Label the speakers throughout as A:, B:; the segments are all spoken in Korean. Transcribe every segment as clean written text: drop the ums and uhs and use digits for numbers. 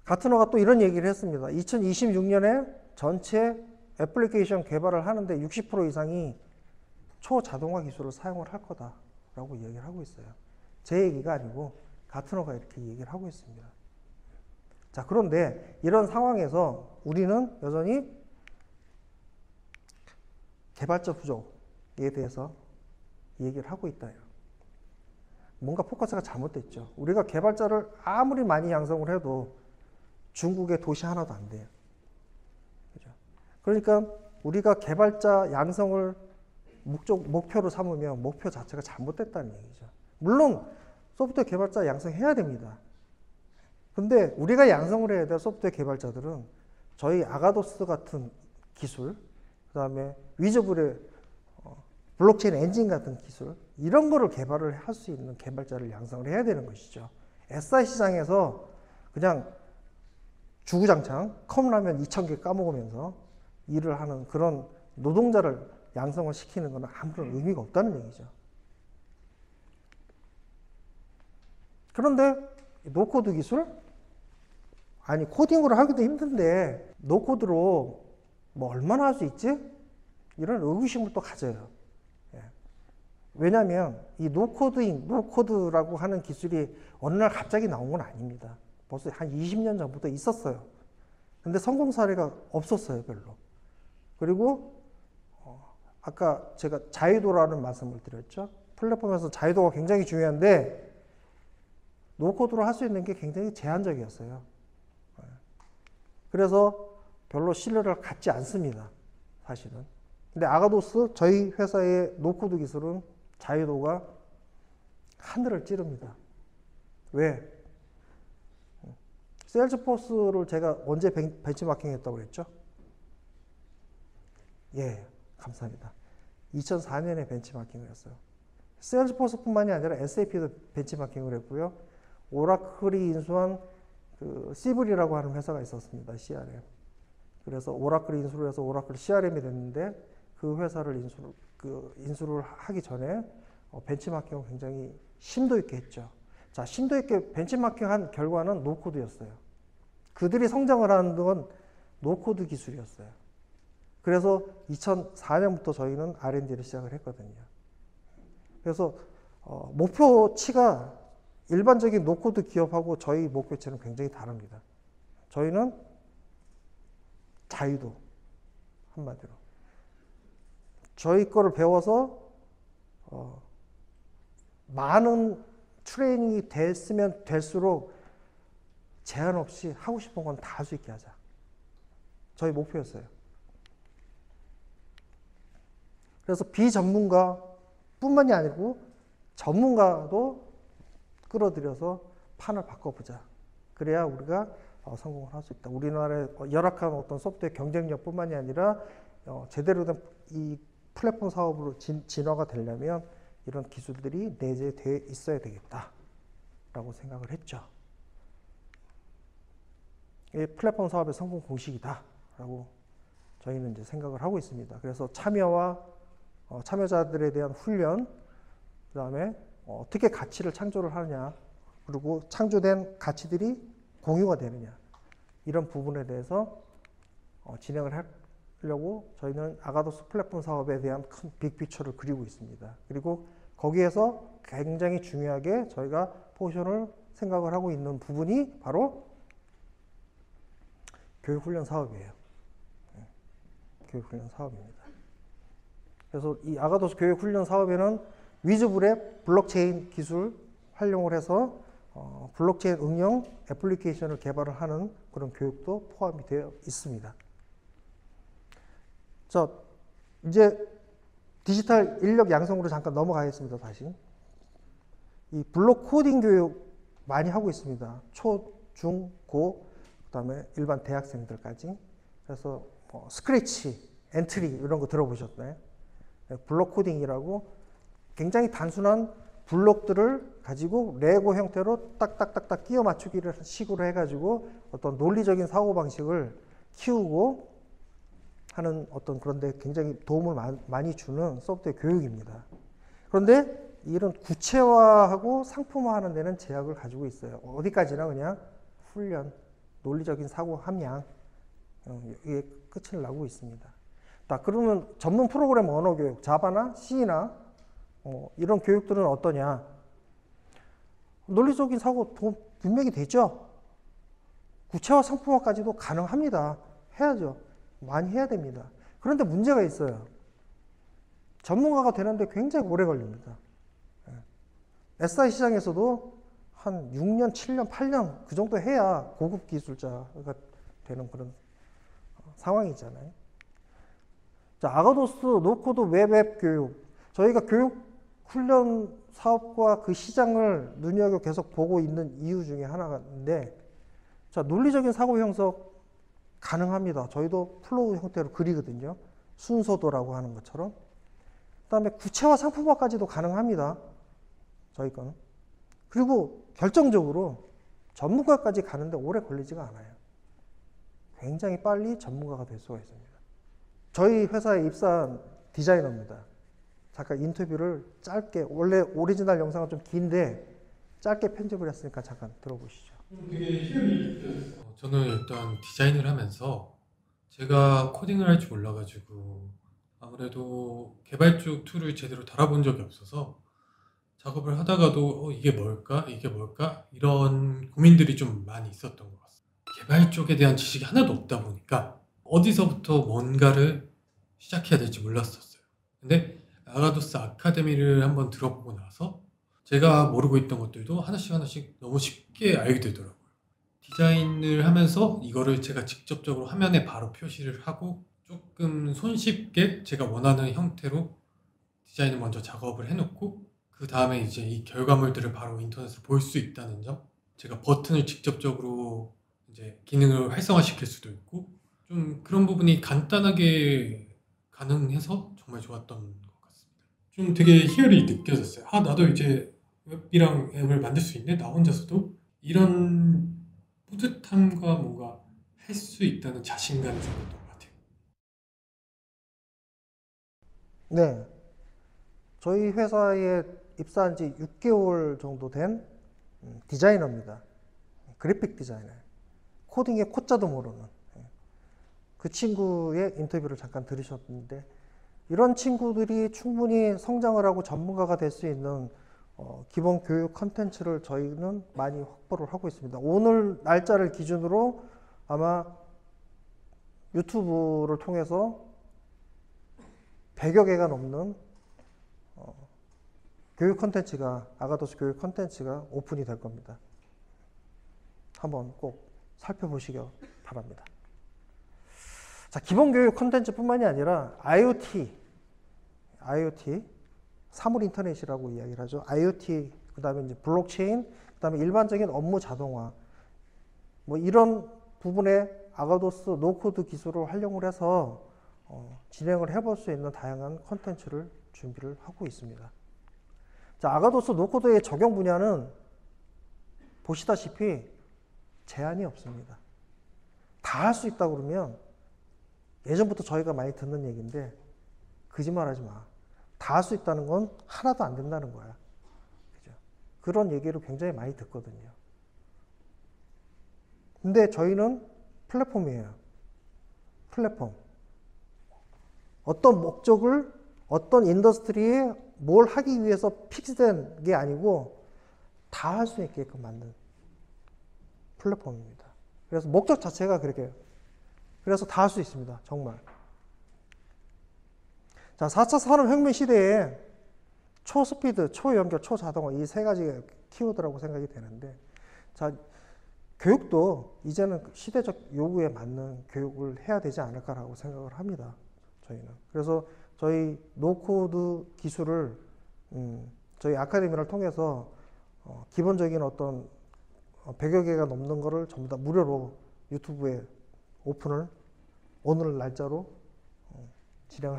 A: 가트너가 또 이런 얘기를 했습니다. 2026년에 전체 애플리케이션 개발을 하는데 60% 이상이 초자동화 기술을 사용을 할 거다라고 얘기를 하고 있어요. 제 얘기가 아니고 가트너가 이렇게 얘기를 하고 있습니다. 자, 그런데 이런 상황에서 우리는 여전히 개발자 부족에 대해서 얘기를 하고 있다. 뭔가 포커스가 잘못됐죠. 우리가 개발자를 아무리 많이 양성을 해도 중국의 도시 하나도 안 돼요. 그죠? 그러니까 우리가 개발자 양성을 목표로 삼으면 목표 자체가 잘못됐다는 얘기죠. 물론 소프트웨어 개발자 양성해야 됩니다. 근데 우리가 양성을 해야 될 소프트웨어 개발자들은 저희 아가도스 같은 기술, 그 다음에 위저블의 블록체인 엔진 같은 기술, 이런 거를 개발을 할 수 있는 개발자를 양성을 해야 되는 것이죠. SI 시장에서 그냥 주구장창 컵라면 2,000개 까먹으면서 일을 하는 그런 노동자를 양성을 시키는 것은 아무런 의미가 없다는 얘기죠. 그런데 노코드 기술? 아니, 코딩으로 하기도 힘든데 노코드로 뭐 얼마나 할 수 있지? 이런 의구심을 또 가져요. 왜냐하면 이 노코드라고 하는 기술이 어느 날 갑자기 나온 건 아닙니다. 벌써 한 20년 전부터 있었어요. 근데 성공 사례가 없었어요, 별로. 그리고 아까 제가 자유도라는 말씀을 드렸죠. 플랫폼에서 자유도가 굉장히 중요한데 노코드로 할 수 있는 게 굉장히 제한적이었어요. 그래서 별로 신뢰를 갖지 않습니다, 사실은. 근데 아가도스, 저희 회사의 노코드 기술은 자유도가 하늘을 찌릅니다. 왜? 세일즈포스를 제가 언제 벤치마킹 했다고 그랬죠? 예, 감사합니다. 2004년에 벤치마킹을 했어요. 세일즈포스뿐만이 아니라 SAP도 벤치마킹을 했고요. 오라클이 인수한 그 시블이라고 하는 회사가 있었습니다. CRM. 그래서 오라클이 인수를 해서 오라클 CRM이 됐는데 그 회사를 인수를 하기 전에 벤치마킹을 굉장히 심도 있게 했죠. 자, 심도 있게 벤치마킹 한 결과는 노코드였어요. 그들이 성장을 하는 건 노코드 기술이었어요. 그래서 2004년부터 저희는 R&D를 시작을 했거든요. 그래서 목표치가 일반적인 노코드 기업하고 저희 목표치는 굉장히 다릅니다. 저희는 자유도, 한마디로. 저희 거를 배워서 많은 트레이닝이 됐으면 될수록 제한 없이 하고 싶은 건 다 할 수 있게 하자. 저희 목표였어요. 그래서 비전문가뿐만이 아니고 전문가도 끌어들여서 판을 바꿔보자. 그래야 우리가 성공을 할 수 있다. 우리나라의 열악한 어떤 소프트웨어 경쟁력뿐만이 아니라 제대로 된 이 플랫폼 사업으로 진화가 되려면 이런 기술들이 내재되어 있어야 되겠다라고 생각을 했죠. 이 플랫폼 사업의 성공 공식이다라고 저희는 이제 생각을 하고 있습니다. 그래서 참여와 참여자들에 대한 훈련, 그 다음에 어떻게 가치를 창조를 하느냐, 그리고 창조된 가치들이 공유가 되느냐, 이런 부분에 대해서 진행을 하려고 저희는 아가도스 플랫폼 사업에 대한 큰 빅피처를 그리고 있습니다. 그리고 거기에서 굉장히 중요하게 저희가 포션을 생각을 하고 있는 부분이 바로 교육훈련 사업이에요. 교육훈련 사업입니다. 그래서 이 아가도스 교육훈련 사업에는 위즈블의 블록체인 기술 활용을 해서 블록체인 응용 애플리케이션을 개발을 하는 그런 교육도 포함이 되어 있습니다. 자, 이제 디지털 인력 양성으로 잠깐 넘어가겠습니다. 다시. 이 블록 코딩 교육 많이 하고 있습니다. 초, 중, 고, 그 다음에 일반 대학생들까지. 그래서 스크래치, 엔트리 이런 거 들어보셨나요? 블록 코딩이라고 굉장히 단순한 블록들을 가지고 레고 형태로 딱딱딱딱 끼워 맞추기를 식으로 해가지고 어떤 논리적인 사고방식을 키우고 하는 어떤 그런데 굉장히 도움을 많이 주는 소프트웨어 교육입니다. 그런데 이런 구체화하고 상품화하는 데는 제약을 가지고 있어요. 어디까지나 그냥 훈련, 논리적인 사고 함량, 이게 끝을 나고 있습니다. 자, 그러면 전문 프로그램 언어 교육, 자바나 C나 이런 교육들은 어떠냐? 논리적인 사고 분명히 되죠? 구체화 상품화까지도 가능합니다. 해야죠. 많이 해야 됩니다. 그런데 문제가 있어요. 전문가가 되는데 굉장히 오래 걸립니다. SI 시장에서도 한 6년, 7년, 8년 그 정도 해야 고급 기술자가 되는 그런 상황이잖아요. 자, 아가도스 노코드 웹앱 교육. 저희가 교육 훈련 사업과 그 시장을 눈여겨 계속 보고 있는 이유 중에 하나인데, 자, 논리적인 사고 형성 가능합니다. 저희도 플로우 형태로 그리거든요. 순서도라고 하는 것처럼. 그 다음에 구체화 상품화까지도 가능합니다. 저희 거는. 그리고 결정적으로 전문가까지 가는데 오래 걸리지가 않아요. 굉장히 빨리 전문가가 될 수가 있습니다. 저희 회사에 입사한 디자이너입니다. 잠깐 인터뷰를 짧게, 원래 오리지널 영상은 좀 긴데 짧게 편집을 했으니까 잠깐 들어보시죠.
B: 되게 희열이 느껴졌어요. 저는 일단 디자인을 하면서 제가 코딩을 할 줄 몰라가지고 아무래도 개발 쪽 툴을 제대로 달아본 적이 없어서 작업을 하다가도 이게 뭘까? 이게 뭘까? 이런 고민들이 좀 많이 있었던 것 같습니다. 개발 쪽에 대한 지식이 하나도 없다 보니까 어디서부터 뭔가를 시작해야 될지 몰랐었어요. 근데 아가도스 아카데미를 한번 들어보고 나서 제가 모르고 있던 것들도 하나씩 너무 쉽게 알게 되더라고요. 디자인을 하면서 이거를 제가 직접적으로 화면에 바로 표시를 하고 조금 손쉽게 제가 원하는 형태로 디자인을 먼저 작업을 해놓고 그 다음에 이제 이 결과물들을 바로 인터넷으로 볼 수 있다는 점, 제가 버튼을 직접적으로 이제 기능을 활성화시킬 수도 있고 좀 그런 부분이 간단하게 가능해서 정말 좋았던 것 같습니다. 좀 되게 희열이 느껴졌어요. 나도 이제 웹이랑 앱을 만들 수 있네? 나 혼자서도? 이런 뿌듯함과 뭔가 할 수 있다는 자신감이 생겼던 것 같아요.
A: 네. 저희 회사에 입사한 지 6개월 정도 된 디자이너입니다. 그래픽 디자이너. 코딩의 코자도 모르는. 그 친구의 인터뷰를 잠깐 들으셨는데, 이런 친구들이 충분히 성장을 하고 전문가가 될 수 있는 기본 교육 컨텐츠를 저희는 많이 확보를 하고 있습니다. 오늘 날짜를 기준으로 아마 유튜브를 통해서 100여 개가 넘는 교육 컨텐츠가, 아가도스 교육 컨텐츠가 오픈이 될 겁니다. 한번 꼭 살펴보시기 바랍니다. 자, 기본 교육 컨텐츠뿐만이 아니라 IoT, 사물 인터넷이라고 이야기를 하죠. IoT, 그 다음에 이제 블록체인, 그 다음에 일반적인 업무 자동화, 뭐 이런 부분에 아가도스 노코드 기술을 활용을 해서 진행을 해볼 수 있는 다양한 컨텐츠를 준비를 하고 있습니다. 자, 아가도스 노코드의 적용 분야는 보시다시피 제한이 없습니다. 다 할 수 있다 그러면 예전부터 저희가 많이 듣는 얘기인데 거짓말하지 마. 다 할 수 있다는 건 하나도 안 된다는 거야. 그죠? 그런 얘기를 굉장히 많이 듣거든요. 근데 저희는 플랫폼이에요. 플랫폼. 어떤 목적을 어떤 인더스트리에 뭘 하기 위해서 픽스된 게 아니고 다 할 수 있게끔 만든 플랫폼입니다. 그래서 목적 자체가 그렇게, 그래서 다 할 수 있습니다. 정말. 자, 4차 산업혁명 시대에 초스피드, 초연결, 초자동화 이 세 가지 키워드라고 생각이 되는데, 자, 교육도 이제는 시대적 요구에 맞는 교육을 해야 되지 않을까라고 생각을 합니다. 저희는. 그래서 저희 노코드 기술을 저희 아카데미를 통해서 기본적인 어떤 100여 개가 넘는 거를 전부 다 무료로 유튜브에 오픈을 오늘 날짜로 진행을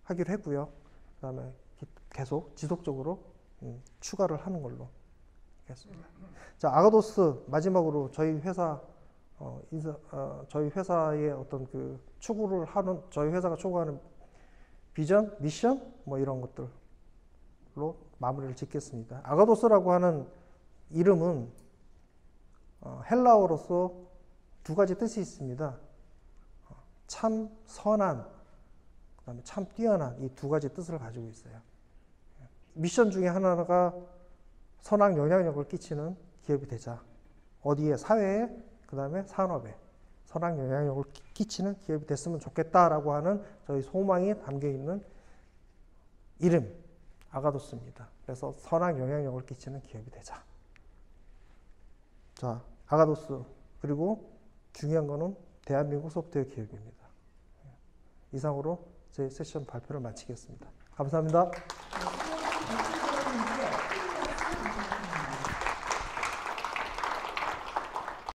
A: 하기로 했고요. 그 다음에 계속 지속적으로 추가를 하는 걸로 하겠습니다. 자, 아가도스 마지막으로 저희 회사 저희 회사의 어떤 그 추구를 하는, 저희 회사가 추구하는 비전, 미션 뭐 이런 것들로 마무리를 짓겠습니다. 아가도스라고 하는 이름은 헬라어로서 두 가지 뜻이 있습니다. 참 선한, 그다음에 참 뛰어난 이 두 가지 뜻을 가지고 있어요. 미션 중에 하나가 선한 영향력을 끼치는 기업이 되자. 어디에? 사회에, 그다음에 산업에 선한 영향력을 끼치는 기업이 됐으면 좋겠다라고 하는 저희 소망이 담겨 있는 이름 아가도스입니다. 그래서 선한 영향력을 끼치는 기업이 되자. 자, 아가도스. 그리고 중요한 거는 대한민국 소프트웨어 기업입니다. 이상으로 제 세션 발표를 마치겠습니다. 감사합니다.